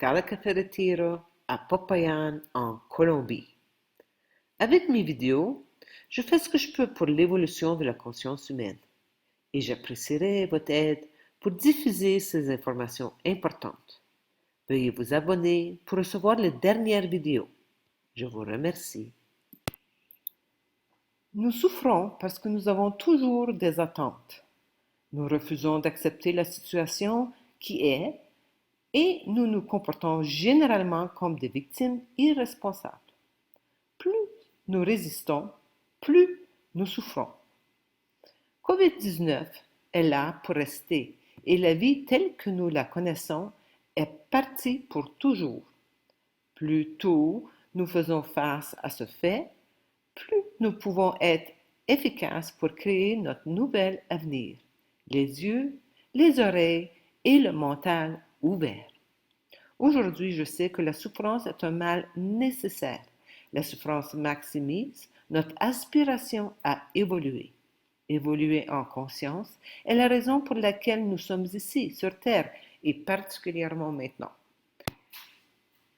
Café Retiro à Popayan, en Colombie. Avec mes vidéos, je fais ce que je peux pour l'évolution de la conscience humaine et j'apprécierai votre aide pour diffuser ces informations importantes. Veuillez vous abonner pour recevoir les dernières vidéos. Je vous remercie. Nous souffrons parce que nous avons toujours des attentes. Nous refusons d'accepter la situation qui est et nous nous comportons généralement comme des victimes irresponsables. Plus nous résistons, plus nous souffrons. COVID-19 est là pour rester et la vie telle que nous la connaissons est partie pour toujours. Plus tôt nous faisons face à ce fait, plus nous pouvons être efficaces pour créer notre nouvel avenir, les yeux, les oreilles et le mental ouverts. Aujourd'hui, je sais que la souffrance est un mal nécessaire. La souffrance maximise notre aspiration à évoluer. Évoluer en conscience est la raison pour laquelle nous sommes ici, sur Terre, et particulièrement maintenant.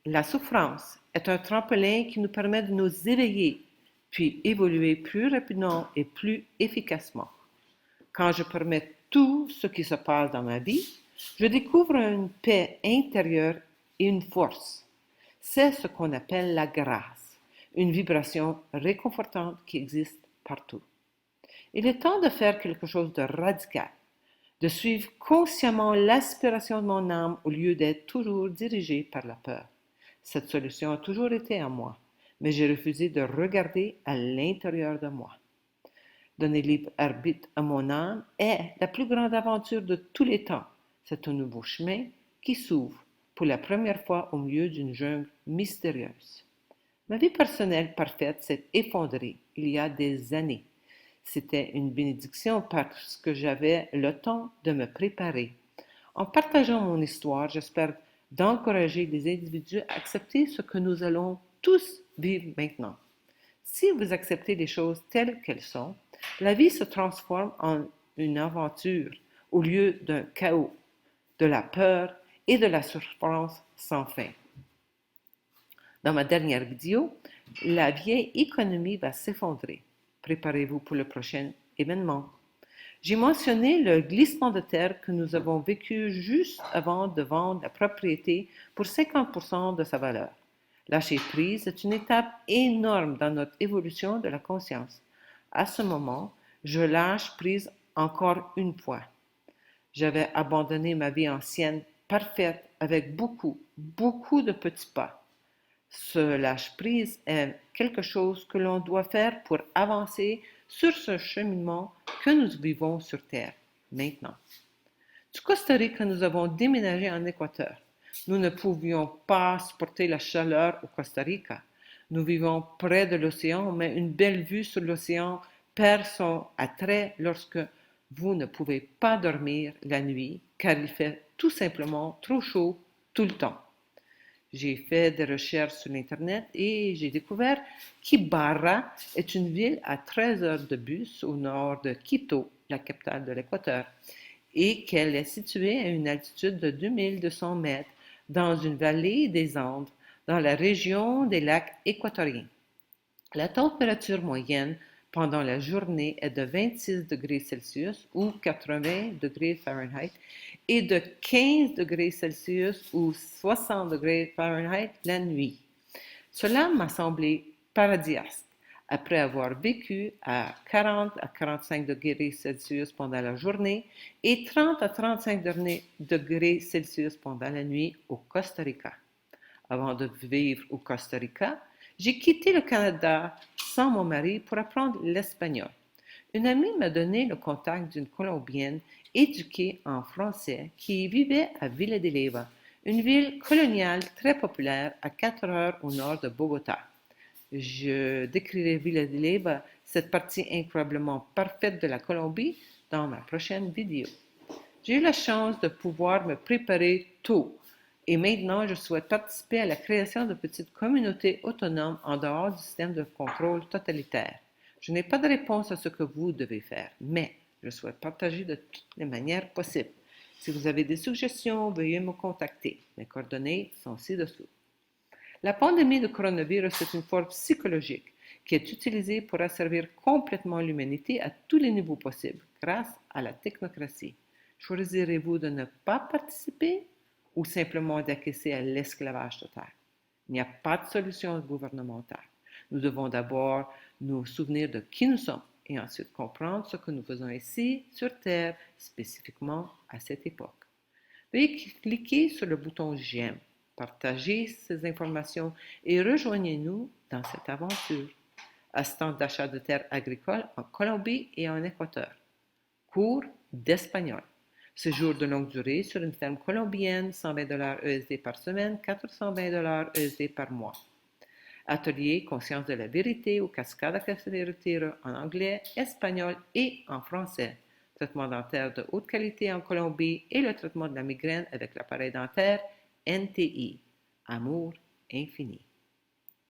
La souffrance est un tremplin qui nous permet de nous éveiller, puis évoluer plus rapidement et plus efficacement. Quand je permets tout ce qui se passe dans ma vie, je découvre une paix intérieure et une force. C'est ce qu'on appelle la grâce, une vibration réconfortante qui existe partout. Il est temps de faire quelque chose de radical, de suivre consciemment l'aspiration de mon âme au lieu d'être toujours dirigé par la peur. Cette solution a toujours été en moi, mais j'ai refusé de regarder à l'intérieur de moi. Donner libre arbitre à mon âme est la plus grande aventure de tous les temps. C'est un nouveau chemin qui s'ouvre pour la première fois au milieu d'une jungle mystérieuse. Ma vie personnelle parfaite s'est effondrée il y a des années. C'était une bénédiction parce que j'avais le temps de me préparer. En partageant mon histoire, j'espère d'encourager les individus à accepter ce que nous allons tous vivre maintenant. Si vous acceptez les choses telles qu'elles sont, la vie se transforme en une aventure au lieu d'un chaos, de la peur et de la souffrance sans fin. Dans ma dernière vidéo, la vieille économie va s'effondrer. Préparez-vous pour le prochain événement. J'ai mentionné le glissement de terre que nous avons vécu juste avant de vendre la propriété pour 50% de sa valeur. Lâcher prise est une étape énorme dans notre évolution de la conscience. À ce moment, je lâche prise encore une fois. J'avais abandonné ma vie ancienne, parfaite, avec beaucoup de petits pas. Ce lâche-prise est quelque chose que l'on doit faire pour avancer sur ce cheminement que nous vivons sur Terre, maintenant. Du Costa Rica, nous avons déménagé en Équateur. Nous ne pouvions pas supporter la chaleur au Costa Rica. Nous vivons près de l'océan, mais une belle vue sur l'océan perd son attrait lorsque vous ne pouvez pas dormir la nuit car il fait tout simplement trop chaud tout le temps. J'ai fait des recherches sur Internet et j'ai découvert qu'Ibarra est une ville à 13 heures de bus au nord de Quito, la capitale de l'Équateur, et qu'elle est située à une altitude de 2200 mètres dans une vallée des Andes, dans la région des lacs équatoriens. La température moyenne pendant la journée est de 26 degrés Celsius ou 80 degrés Fahrenheit et de 15 degrés Celsius ou 60 degrés Fahrenheit la nuit. Cela m'a semblé paradisiaque après avoir vécu à 40 à 45 degrés Celsius pendant la journée et 30 à 35 degrés Celsius pendant la nuit au Costa Rica. Avant de vivre au Costa Rica, j'ai quitté le Canada sans mon mari pour apprendre l'espagnol. Une amie m'a donné le contact d'une Colombienne éduquée en français qui vivait à Villa de Leyva, une ville coloniale très populaire à 4 heures au nord de Bogota. Je décrirai Villa de Leyva, cette partie incroyablement parfaite de la Colombie, dans ma prochaine vidéo. J'ai eu la chance de pouvoir me préparer tôt et maintenant je souhaite participer à la création de petites communautés autonomes en dehors du système de contrôle totalitaire. Je n'ai pas de réponse à ce que vous devez faire, mais je souhaite partager de toutes les manières possibles. Si vous avez des suggestions, veuillez me contacter. Mes coordonnées sont ci-dessous. La pandémie de coronavirus est une force psychologique qui est utilisée pour asservir complètement l'humanité à tous les niveaux possibles grâce à la technocratie. Choisirez-vous de ne pas participer ou simplement d'acquiescer à l'esclavage total? Il n'y a pas de solution gouvernementale. Nous devons d'abord nous souvenir de qui nous sommes et ensuite comprendre ce que nous faisons ici sur Terre, spécifiquement à cette époque. Veuillez cliquer sur le bouton j'aime, partagez ces informations et rejoignez-nous dans cette aventure. Assistante d'achat de terres agricoles en Colombie et en Équateur. Cours d'espagnol. Séjour de longue durée sur une ferme colombienne, 120 ESD par semaine, 420 ESD par mois. Atelier Conscience de la vérité au Cascada Café Retiro en anglais, espagnol et en français. Traitement dentaire de haute qualité en Colombie et le traitement de la migraine avec l'appareil dentaire NTI. Amour infini.